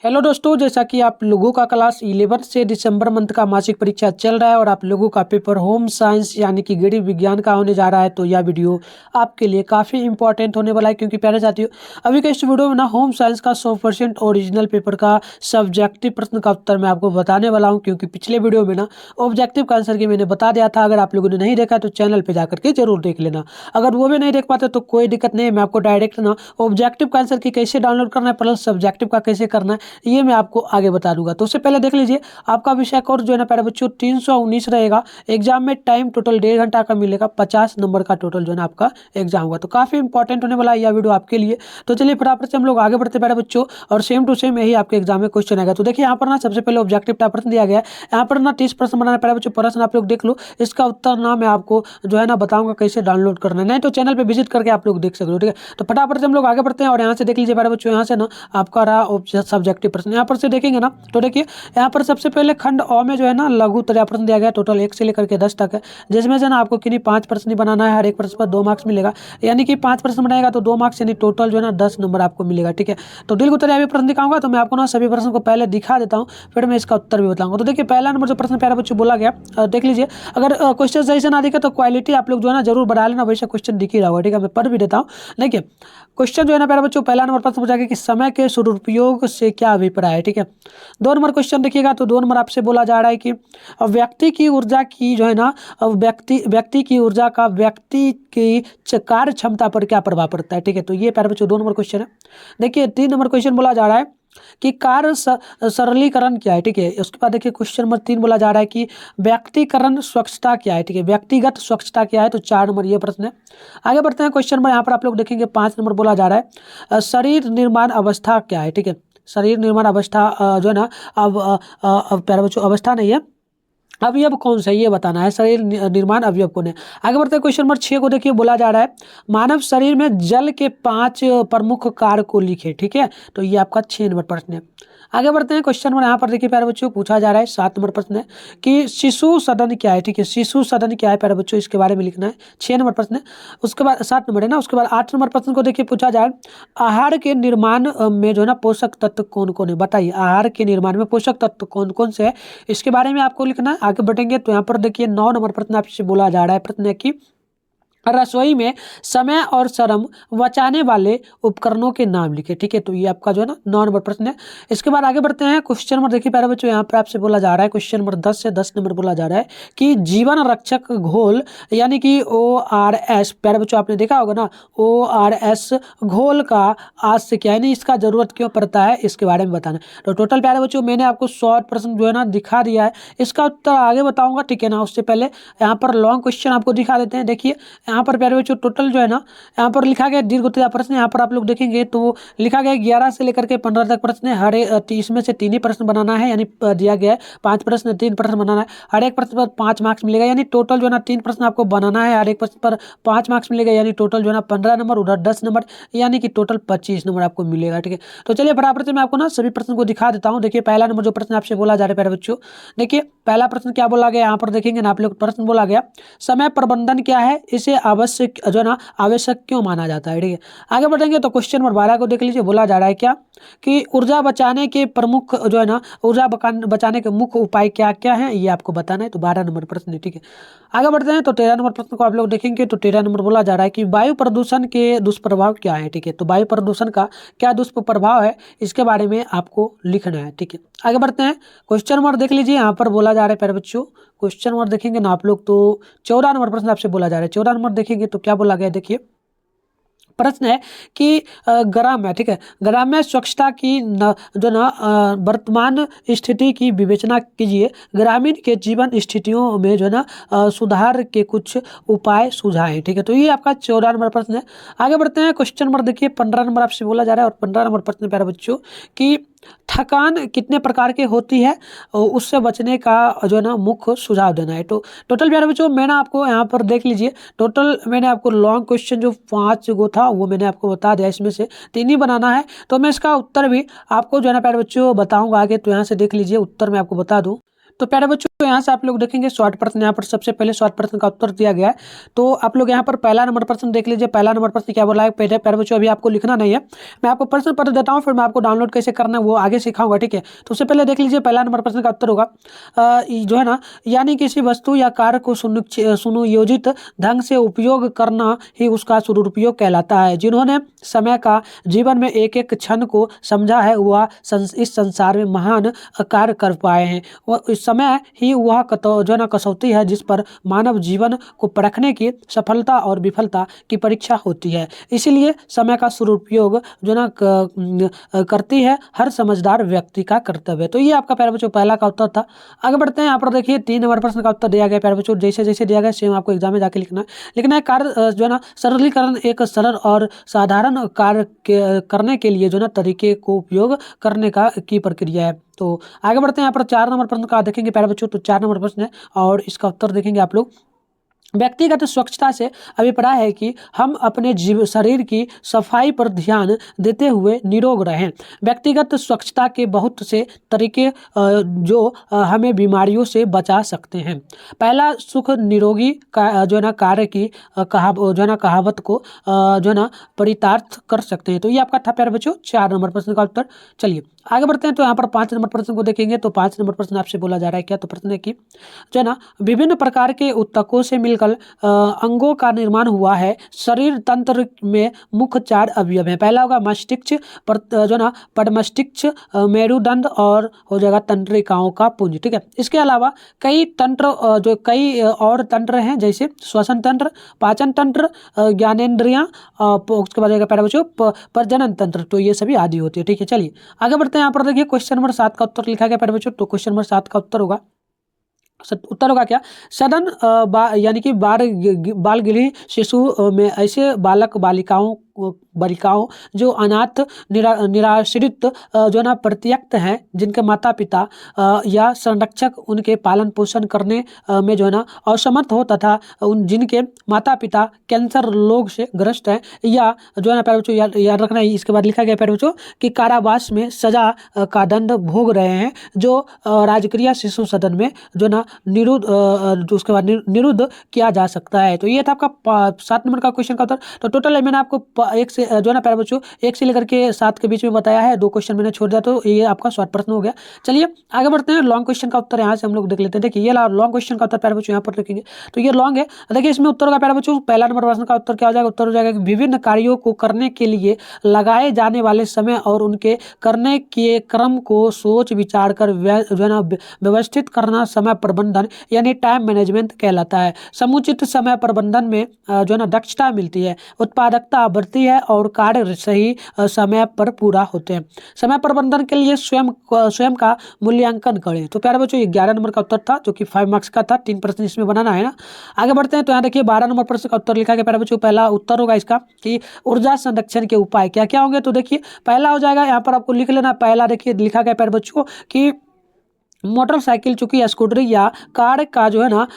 Hello दोस्तों, जैसा कि आप लोगों का क्लास 11 से दिसंबर मंथ का मासिक परीक्षा चल रहा है और आप लोगों का पेपर होम साइंस यानी कि गणित विज्ञान का होने जा रहा है, तो यह वीडियो आपके लिए काफ़ी इंपॉर्टेंट होने वाला है। क्योंकि प्यारे साथियों, अभी के इस वीडियो में ना होम साइंस का 100% ओरिजिनल पेपर का सब्जेक्टिव प्रश्न का उत्तर मैं आपको बताने वाला हूँ। क्योंकि पिछले वीडियो में ना ऑब्जेक्टिव का आंसर की मैंने बता दिया था। अगर आप लोगों ने नहीं देखा तो चैनल पर जाकर के जरूर देख लेना। अगर वो भी नहीं देख पाते तो कोई दिक्कत नहीं है, मैं आपको डायरेक्ट ना ऑब्जेक्टिव का आंसर की कैसे डाउनलोड करना है प्लस सब्जेक्टिव का कैसे करना है ये मैं आपको आगे बता दूंगा। तो उससे पहले देख लीजिए, आपका विषय कोर्स जो है ना प्यारे बच्चों 319 रहेगा। एग्जाम में टाइम टोटल 1.5 घंटा का मिलेगा। 50 नंबर का टोटल जो है ना आपका एग्जाम होगा। तो काफी इंपॉर्टेंट होने वाला है यह वीडियो आपके लिए। तो चलिए फटाफट से हम लोग आगे बढ़ते प्यारे बच्चों, और सेम टू सेम यही आपके एग्जाम में क्वेश्चन आएगा। तो देखिए यहाँ पर ना सबसे पहले ऑब्जेक्टिव टाइप प्रश्न दिया गया है। यहाँ पर ना 30 प्रश्न बनाना प्यारे बच्चों। प्रश्न आप लोग देख लो, इसका उत्तर ना मैं आपको जो है ना बताऊंगा कैसे डाउनलोड करना है, नहीं तो चैनल पे विजिट करके आप लोग देख सकते हो। ठीक है, तो फटाफट से हम लोग आगे बढ़ते हैं और यहाँ से देख लीजिए प्यारे बच्चों। यहाँ से ना आपका रहा सब्जेक्टिव प्रश्न, यहाँ पर से देखेंगे ना तो देखिए यहाँ पर सबसे पहले खंड अ में जो है ना लघु उत्तरीय प्रश्न दिया गया। टोटल 1 से लेकर के 10 तक है, जिसमें से ना आपको किन्हीं 5 प्रश्न ही बनाना है। हर एक प्रश्न पर 2 मार्क्स मिलेगा, यानी कि 5 प्रश्न बनाएगा तो 2 मार्क्स, यानी टोटल जो है ना 10 नंबर आपको मिलेगा। ठीक है, तो दिल उत्तरीय भी प्रश्न दिखाऊंगा, तो मैं आपको ना सभी प्रश्न को पहले दिखा देता हूँ, फिर मैं इसका उत्तर भी बताऊंगा। तो देखिए पहला नंबर जो प्रश्न प्यारे बच्चों बोला गया, देख लीजिए। अगर क्वेश्चन सही से ना दिखे तो क्वालिटी आप लोग जो है ना जरूर बढ़ा लेना, वैसे क्वेश्चन दिख ही रहा होगा। ठीक है, मैं पढ़ भी देता हूँ। देखिए क्वेश्चन जो है ना प्यारे बच्चों, पहला नंबर प्रश्न पूछा गया कि समय के सदुपयोग से क्या अभिप्राय है। ठीक है, 2 नंबर क्वेश्चन देखिएगा, तो 2 नंबर आपसे बोला जा रहा है कि व्यक्ति की ऊर्जा की जो है ना व्यक्ति की ऊर्जा का व्यक्ति की कार्य क्षमता पर क्या प्रभाव पड़ता है। ठीक है, तो ये प्यारे बच्चों 2 नंबर क्वेश्चन है। देखिए 3 नंबर क्वेश्चन बोला जा रहा है कि कार्य सरलीकरण क्या है। ठीक है, उसके बाद देखिए क्वेश्चन नंबर 3 बोला जा रहा है कि व्यक्तिकरण स्वच्छता क्या है। ठीक है, व्यक्तिगत स्वच्छता क्या है, तो 4 नंबर ये प्रश्न है। आगे बढ़ते हैं क्वेश्चन नंबर, यहाँ पर आप लोग देखेंगे 5 नंबर बोला जा रहा है शरीर निर्माण अवस्था क्या है। ठीक है, शरीर निर्माण अवस्था जो है ना अब प्यारे बच्चों अवस्था नहीं है, अवयव कौन सा ये बताना है। शरीर निर्माण अवयव कौन है। आगे बढ़ते हैं क्वेश्चन नंबर 6 को देखिए, बोला जा रहा है मानव शरीर में जल के 5 प्रमुख कार्य को लिखे। ठीक है, तो ये आपका 6 नंबर प्रश्न है। आगे बढ़ते हैं क्वेश्चन नंबर, यहाँ पर देखिए प्यारे बच्चों पूछा जा रहा है 7 नंबर प्रश्न है कि शिशु सदन क्या है। ठीक है, शिशु सदन क्या है प्यारे बच्चों, इसके बारे में लिखना है। 6 नंबर प्रश्न है। उसके बाद 7 नंबर है ना। उसके बाद 8 नंबर प्रश्न को देखिए पूछा जाए आहार के निर्माण में जो है ना पोषक तत्व कौन कौन है, बताइए आहार के निर्माण में पोषक तत्व कौन कौन से है, इसके बारे में आपको लिखना है। आगे बढ़ेंगे तो यहाँ पर देखिए 9 नंबर प्रश्न आपसे बोला जा रहा है। प्रश्न है कि रसोई में समय और श्रम बचाने वाले उपकरणों के नाम लिखे। ठीक है, तो ये आपका जो है ना 9 नंबर प्रश्न है। इसके बाद आगे बढ़ते हैं क्वेश्चन नंबर देखिए प्यारे बच्चों, यहाँ पर आपसे बोला जा रहा है क्वेश्चन नंबर 10 से 10 नंबर बोला जा रहा है कि जीवन रक्षक घोल यानी कि ORS, प्यारे बच्चों आपने देखा होगा ना ORS घोल का आज से क्या है नहीं, इसका जरूरत क्यों पड़ता है, इसके बारे में बताना। तो टोटल प्यारे बच्चों मैंने आपको शॉर्ट प्रश्न जो है ना दिखा दिया है, इसका उत्तर आगे बताऊंगा। ठीक है ना, उससे पहले यहाँ पर लॉन्ग क्वेश्चन आपको दिखा देते हैं। देखिए यहाँ पर प्यारे बच्चों टोटल जो है ना यहाँ पर लिखा गया दीर्घ उत्तरीय प्रश्न, यहाँ पर आप लोग देखेंगे तो लिखा गया 11 से लेकर के 15 तक प्रश्न है। हर इसमें से 3 ही प्रश्न बनाना है, यानी दिया गया है 5 प्रश्न 3 प्रश्न बनाना है। हर एक प्रश्न पर 5 मार्क्स मिलेगा, यानी टोटल जो है ना 3 प्रश्न आपको बनाना है। हर एक प्रश्न पर 5 मार्क्स मिलेगा, यानी टोटल जो है ना 15 नंबर, उधर 10 नंबर, यानी कि टोटल 25 नंबर आपको मिलेगा। ठीक है, तो चलिए फटाफट से मैं आपको ना सभी प्रश्न को दिखा देता हूँ। देखिए पहला नंबर जो प्रश्न आपसे बोला जा रहा है प्यारे बच्चों, देखिए पहला प्रश्न क्या बोला गया, यहाँ पर देखेंगे ना आप लोग प्रश्न बोला गया समय प्रबंधन क्या है, इसे आवश्यक जो है ना आवश्यक क्यों माना जाता है। ठीक है, आगे बढ़ेंगे तो क्वेश्चन नंबर 12 को देख लीजिए, बोला जा रहा है क्या कि ऊर्जा बचाने के प्रमुख जो है ना ऊर्जा बचाने के मुख्य उपाय क्या क्या है, ये आपको बताना है। तो 12 नंबर प्रश्न है। ठीक है, आगे बढ़ते हैं तो 13 नंबर प्रश्न को आप लोग देखेंगे तो 13 नंबर बोला जा रहा है कि वायु प्रदूषण के दुष्प्रभाव क्या है। ठीक है, तो वायु प्रदूषण का क्या दुष्प्रभाव है, इसके बारे में आपको लिखना है। ठीक है, आगे बढ़ते हैं क्वेश्चन नंबर देख लीजिए, यहाँ पर बोला जा रहा है प्यारे बच्चों क्वेश्चन नंबर देखेंगे ना आप लोग तो 14 नंबर प्रश्न आपसे बोला जा रहा है। 14 नंबर देखेंगे तो क्या बोला गया, देखिए प्रश्न है कि ग्राम्य, ठीक है, ग्राम्य स्वच्छता की जो ना वर्तमान स्थिति की विवेचना कीजिए, ग्रामीण के जीवन स्थितियों में जो है ना सुधार के कुछ उपाय सुझाएं। ठीक है, तो ये आपका 14 नंबर प्रश्न है। आगे बढ़ते हैं क्वेश्चन नंबर देखिए 15 नंबर आपसे बोला जा रहा है, और 15 नंबर प्रश्न प्यारे बच्चों कि थकान कितने प्रकार की होती है और उससे बचने का जो है ना मुख्य सुझाव देना है। तो टोटल प्यारे बच्चों मैंने आपको यहाँ पर देख लीजिए, टोटल मैंने आपको लॉन्ग क्वेश्चन जो 5 गो था वो मैंने आपको बता दिया, इसमें से 3 ही बनाना है। तो मैं इसका उत्तर भी आपको जो है ना प्यारे बच्चों बताऊंगा आगे, तो यहाँ से देख लीजिए उत्तर मैं आपको बता दूं। तो प्यारे बच्चों यहाँ से आप लोग देखेंगे शॉर्ट प्रश्न, यहाँ पर सबसे पहले शॉर्ट प्रश्न का उत्तर दिया गया है। तो आप लोग यहाँ पर पहला नंबर प्रश्न देख लीजिए। पहला नंबर प्रश्न क्या बोला है प्यारे बच्चों, अभी आपको लिखना नहीं है, मैं आपको प्रश्न पत्र देता हूँ, फिर मैं आपको डाउनलोड कैसे करना है वो आगे सिखाऊंगा, ठीक है। तो उससे पहले देख लीजिए पहला नंबर प्रश्न का उत्तर होगा जो है ना, यानी किसी वस्तु या कार्य को सुनियोजित ढंग से उपयोग करना ही उसका सदुपयोग कहलाता है। जिन्होंने समय का जीवन में एक एक क्षण को समझा है वह इस संसार में महान कार्य कर पाए हैं। वह इस समय ही वह जो ना कसौटी है जिस पर मानव जीवन को परखने की सफलता और विफलता की परीक्षा होती है। इसीलिए समय का सदुपयोग जो ना करती है हर समझदार व्यक्ति का कर्तव्य है। तो ये आपका प्यारे बच्चों पहला का उत्तर था। आगे बढ़ते हैं, यहाँ पर देखिए 3 नंबर प्रश्न का उत्तर दिया गया प्यारे बच्चों, जैसे जैसे दिया गया सेम आपको एग्जाम में जाके लिखना है। कार्य जो है ना सरलीकरण एक सरल और साधारण कार्य करने के लिए जो ना तरीके को उपयोग करने की प्रक्रिया है। तो आगे बढ़ते हैं, यहाँ पर 4 नंबर प्रश्न का देखेंगे प्यारे बच्चों। तो 4 नंबर प्रश्न है और इसका उत्तर देखेंगे आप लोग। व्यक्तिगत स्वच्छता से अभिप्राय है कि हम अपने शरीर की सफाई पर ध्यान देते हुए निरोग रहें। व्यक्तिगत स्वच्छता के बहुत से तरीके जो हमें बीमारियों से बचा सकते हैं। पहला, सुख निरोगी का जो ना कार्य की कहावत को जो ना परितार्थ कर सकते हैं। तो ये आपका था प्यारे बच्चों 4 नंबर प्रश्न का उत्तर। चलिए आगे बढ़ते हैं, तो यहाँ पर 5 नंबर प्रश्न को देखेंगे। तो 5 नंबर प्रश्न आपसे बोला जा रहा है क्या, तो प्रश्न है कि जो है ना विभिन्न प्रकार के ऊतकों से मिलकर अंगों का निर्माण हुआ है। शरीर तंत्र में मुख्य 4 अवयव हैं। पहला होगा मस्तिष्क जो ना पदमस्तिष्क, मेरुदंड और हो जाएगा तंत्रिकाओं का पुंज, ठीक है। इसके अलावा कई और तंत्र हैं, जैसे श्वसन तंत्र, पाचन तंत्र, ज्ञानेंद्रियां, उसके बाद प्यारे बच्चों प्रजनन तंत्र। तो ये सभी आदि होती है, ठीक है। चलिए आगे बढ़ते हैं, यहाँ पर देखिए क्वेश्चन नंबर 7 का उत्तर लिखा गया प्यारे बच्चों। तो क्वेश्चन नंबर 7 का उत्तर होगा क्या, सदन यानी कि बाल गृह शिशु में ऐसे बालिकाओं जो अनाथ निराश्रित जो ना प्रत्यक्त हैं, जिनके माता पिता या संरक्षक उनके पालन पोषण करने में जो है ना असमर्थ हो, तथा जिनके माता पिता कैंसर रोग से ग्रस्त हैं, या जो है ना प्यारे बच्चों याद रखना है। इसके बाद लिखा गया प्यारे बच्चों कि कारावास में सजा का दंड भोग रहे हैं, जो राजकीय शिशु सदन में जो ना उसके बाद निरुद्ध किया जा सकता है। तो ये था आपका 7 नंबर का क्वेश्चन का उत्तर। तो टोटल मैंने आपको 1 से जो है ना प्यारे बच्चों 1 से लेकर के 7 के बीच में बताया है। 2 क्वेश्चन मैंने छोड़ दिया, तो ये आपका शॉर्ट प्रश्न हो गया। चलिए आगे बढ़ते हैं, लॉन्ग क्वेश्चन का उत्तर यहाँ से हम लोग देख लेते हैं। देखिए ये लॉन्ग क्वेश्चन का उत्तर प्यारे बच्चों यहाँ पर देखेंगे, तो ये लॉन्ग है। देखिए इसमें उत्तर का प्यारे बच्चों पहला नंबर प्रश्न का उत्तर क्या हो जाएगा, उत्तर हो जाएगा कि विभिन्न कार्यों को करने के लिए लगाए जाने वाले समय और उनके करने के क्रम को सोच विचार कर जो है ना व्यवस्थित करना समय प्रबंधन यानी टाइम मैनेजमेंट कहलाता है। समुचित समय प्रबंधन में जो है ना दक्षता मिलती है, उत्पादकता बढ़ती है और कार्य सही समय पर पूरा होते हैं। समय प्रबंधन के लिए स्वयं का मूल्यांकन करें। तो प्यारे बच्चों 11 नंबर का उत्तर था, जो कि 5 मार्क्स का था। 3 प्रश्न इसमें बनाना है ना। आगे बढ़ते हैं, तो यहाँ देखिए 12 नंबर प्रश्न का उत्तर लिखा गया प्यारे बच्चों। पहला उत्तर होगा इसका कि ऊर्जा संरक्षण के उपाय क्या क्या होंगे। तो देखिए पहला हो जाएगा, यहाँ पर आपको लिख लेना। पहला देखिए लिखा गया प्यारे बच्चों कि मोटरसाइकिल चूंकि स्कूटरी या कार का जो है ना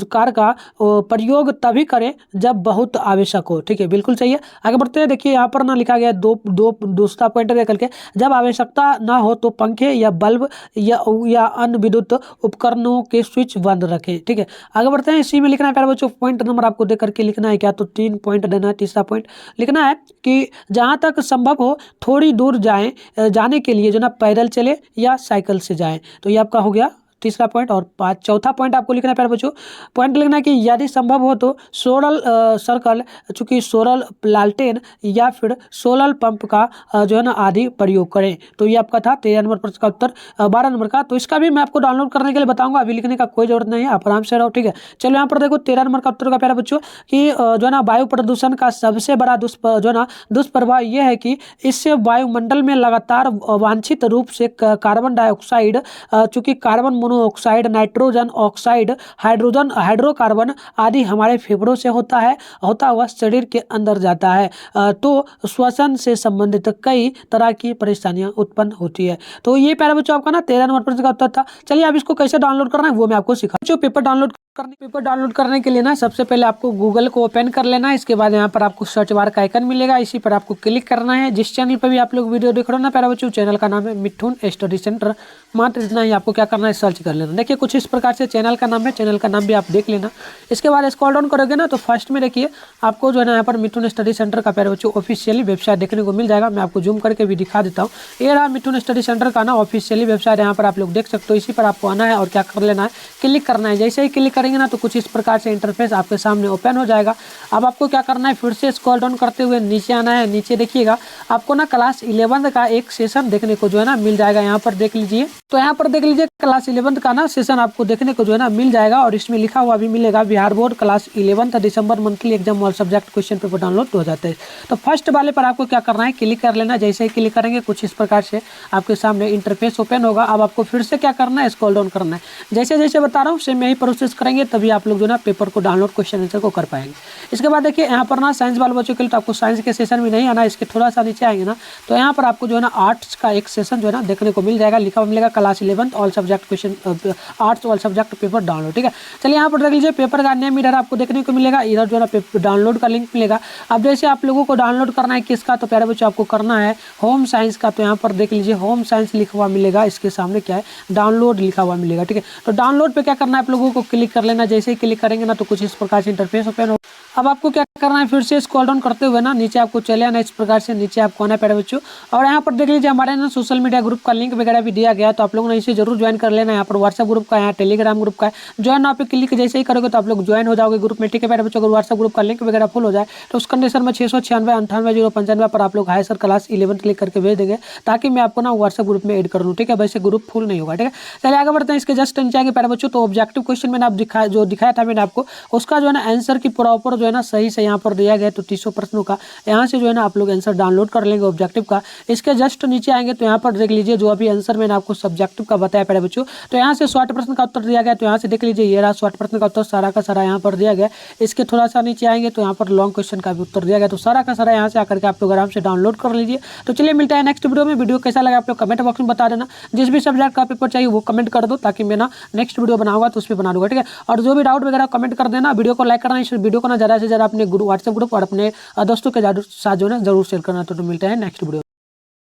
कार का प्रयोग तभी करें जब बहुत आवश्यक हो, ठीक है, बिल्कुल सही है। आगे बढ़ते हैं, देखिए यहाँ पर ना लिखा गया दूसरा पॉइंट लेकर के, जब आवश्यकता ना हो तो पंखे या बल्ब या अन्य विद्युत उपकरणों के स्विच बंद रखें, ठीक है। आगे बढ़ते हैं, इसी में लिखना है प्यारे बच्चों, पॉइंट नंबर आपको दे करके लिखना है क्या, तो 3 पॉइंट देना है। तीसरा पॉइंट लिखना है कि जहाँ तक संभव हो थोड़ी दूर जाने के लिए जो ना पैदल चले या साइकिल से जाएं। तो ये आपका हो गया तीसरा पॉइंट। और चौथा पॉइंट आपको लिखना है प्यारे बच्चों, पॉइंट लिखना है कि यदि संभव हो तो सोलर सर्कल चूंकि सोलर लालटेन या फिर सोलर पंप का जो है ना आदि प्रयोग करें। तो ये आपका था 13 नंबर प्रश्न का उत्तर। 12 नंबर का तो इसका भी मैं आपको डाउनलोड करने के लिए बताऊंगा, अभी लिखने का कोई जरूरत नहीं है, आप आराम से रहो, ठीक है। चलो यहाँ पर देखो 13 नंबर का उत्तर का प्यारे बच्चों कि जो है ना वायु प्रदूषण का सबसे बड़ा दुष्प्रभाव यह है कि इससे वायुमंडल में लगातार वांछित रूप से कार्बन डाइऑक्साइड चूंकि carbon monoxide, nitrogen oxide, hydrocarbon आदि हमारे फेफड़ों से होता हुआ शरीर के अंदर जाता है, तो श्वसन से संबंधित कई तरह की परेशानियां उत्पन्न होती है। तो ये प्यारे बच्चों आपका ना 13 नंबर प्रश्न का उत्तर था। चलिए अब इसको कैसे डाउनलोड करना है वो मैं आपको सिखा। जो पेपर डाउनलोड पेपर डाउनलोड करने के लिए ना सबसे पहले आपको गूगल को ओपन कर लेना है। इसके बाद यहाँ पर आपको सर्च बार का आइकन मिलेगा, इसी पर आपको क्लिक करना है। जिस चैनल पर भी आप लोग वीडियो देख रहे हो ना प्यारे बच्चों, चैनल का नाम है मिठुन स्टडी सेंटर। मात्र इतना ही आपको क्या करना है, सर्च कर लेना। देखिए कुछ इस प्रकार से चैनल का नाम है, चैनल का नाम भी आप देख लेना। इसके बाद स्क्रॉल डाउन करोगे ना तो फर्स्ट में देखिए आपको जो है ना यहाँ पर मिठुन स्टडी सेंटर का प्यारे बच्चों ऑफिशियली वेबसाइट देखने को मिल जाएगा। मैं आपको जूम करके भी दिखा देता हूँ। ये रहा मिठुन स्टडी सेंटर का ना ऑफिशियली वेबसाइट, यहाँ पर आप लोग देख सकते हो। इसी पर आपको आना है और क्या कर लेना है, क्लिक करना है। जैसे ही क्लिक करेंगे ना तो कुछ इस प्रकार से इंटरफेस आपके सामने ओपन हो जाएगा। अब आपको क्या करना है, फिर से स्क्रॉल डाउन करते हुए नीचे आना है। नीचे देखिएगा आपको ना क्लास 11 का एक सेशन देखने को जो है ना मिल जाएगा। यहाँ पर देख लीजिए, तो यहाँ पर देख लीजिए क्लास 11 का ना सेशन आपको देखने को जो है ना मिल जाएगा। और इसमें लिखा हुआ भी मिलेगा बिहार बोर्ड क्लास 11 दिसंबर monthly exam all subject question paper download हो जाते हैं। तो फर्स्ट वाले पर आपको क्या करना है, क्लिक कर लेना। जैसे ही क्लिक करेंगे कुछ इस प्रकार से आपके सामने इंटरफेस ओपन होगा। अब आपको फिर से क्या करना है, स्क्रॉल डाउन करना है। जैसे जैसे बता रहा हूँ सेम यही प्रोसेस करेंगे, तभी आप लोग जो ना पेपर को डाउनलोड क्वेश्चन आंसर को कर पाएंगे। इसके बाद देखिए यहाँ पर ना साइंस वाले बच्चों के लिए तो आपको साइंस के सेशन में नहीं आना, इसके थोड़ा सा नीचे आएंगे ना तो यहाँ पर आपको जो है ना आर्ट्स का एक सेशन जो है ना देखने को मिल जाएगा। लिखा हुआ मिलेगा class 11 all subject question arts all subject paper download. ठीक है, चलिए यहाँ पर देख लीजिए पेपर का नेम इधर आपको देखने को मिलेगा, इधर जो है ना डाउनलोड का लिंक मिलेगा। अब जैसे आप लोगों को डाउनलोड करना है किसका, तो प्यारे बच्चों आपको करना है होम साइंस का। तो यहाँ पर देख लीजिए होम साइंस लिखा हुआ मिलेगा, इसके सामने क्या है डाउनलोड लिखा हुआ मिलेगा। ठीक है, तो डाउनलोड पे क्या करना है, आप लोगों को क्लिक कर लेना। जैसे ही क्लिक करेंगे ना तो कुछ इस प्रकार से इंटरफेस ओपन हो। अब आपको क्या करना है, फिर से स्क्रॉल डाउन करते हुए ना नीचे आपको चले आना। इस प्रकार से नीचे आपको आना है प्यारे बच्चों। और यहाँ पर देख लीजिए हमारे ना सोशल मीडिया ग्रुप का लिंक वगैरह भी दिया गया, तो आप लोगों ने इसे जरूर ज्वाइन कर लेना। यहाँ पर व्हाट्सएप ग्रुप का, यहाँ टेलीग्राम ग्रुप का है। ज्वाइन आप क्लिक जैसे ही करोगे तो आप लोग ज्वाइन हो जाओगे ग्रुप में। ठीक है प्यारे बच्चों, अगर व्हाट्सएप ग्रुप का लिंक वगैरह फुल हो जाए तो उस कंडीशन में 696 पर आप लोग हाई सर क्लास 11 क्लिक करके भेज देंगे, ताकि मैं आपको ना व्हाट्सएप ग्रुप में ऐड कर लूँ। ठीक है, वैसे ग्रुप फुल नहीं होगा। ठीक है, चलिए आगे बढ़ते हैं। इसके जस्ट नीचे आगे प्यारे बच्चों तो ऑब्जेक्टिव क्वेश्चन मैंने आप दिखाया था मैंने आपको, उसका जो है ना आंसर की प्रॉपर जो है ना सही से यहाँ पर दिया गया। तो 300 प्रश्नों का यहाँ से जो है ना आप लोग आंसर डाउनलोड कर लेंगे ऑब्जेक्टिव का। इसके जस्ट नीचे आएंगे तो यहाँ पर देख लीजिए जो अभी आंसर मैंने आपको सब्जेक्टिव का बताया प्यारे बच्चों, तो यहाँ से 60 प्रश्न का उत्तर दिया गया। तो यहाँ से देख लीजिए ये रहा 60 प्रश्न का उत्तर सारा का सारा यहाँ पर दिया गया। इसके थोड़ा सा नीचे आएंगे तो यहाँ पर लॉन्ग क्वेश्चन का भी उत्तर दिया गया। तो सारा का सारा यहाँ से आकर के आप लोग आराम से डाउनलोड कर लीजिए। तो चलिए मिलता है नेक्स्ट वीडियो में। वीडियो कैसा लगा आप लोग कमेंट बॉक्स में बता देना। जिस भी सब्जेक्ट का पेपर चाहिए वो कमेंट कर दो, ताकि मैं ना नेक्स्ट वीडियो बनाऊंगा तो उस पर बना दूंगा। ठीक है, और जो भी डाउट वगैरह कमेंट कर देना। वीडियो को लाइक करना, इस वीडियो को ना ज़्यादा से ज़्यादा अपने व्हाट्सएप ग्रुप और अपने दोस्तों के साथ जो है ना जरूर शेयर करना। तो मिलते हैं नेक्स्ट वीडियो।